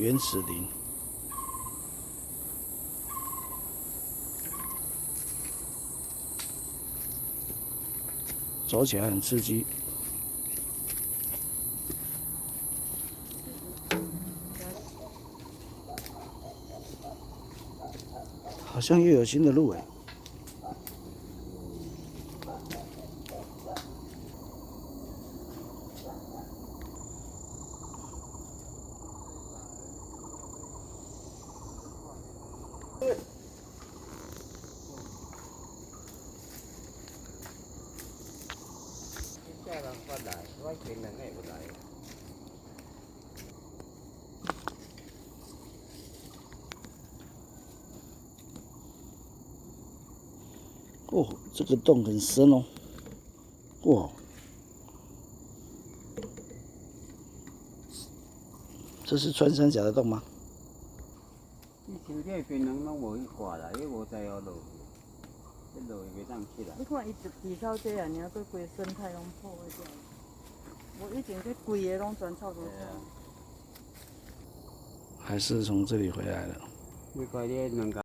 原始林，走起来很刺激。好像又有新的路哎。哦，这个洞很深哦。哇，这是穿山甲的洞吗？以前这边人拢无去挂啦，伊无知晓落去，这落去袂当起来。你看伊地草这啊，尔个规生态拢破坏掉。我以前这规个拢全臭臭臭。还是从这里回来的？你看这两个。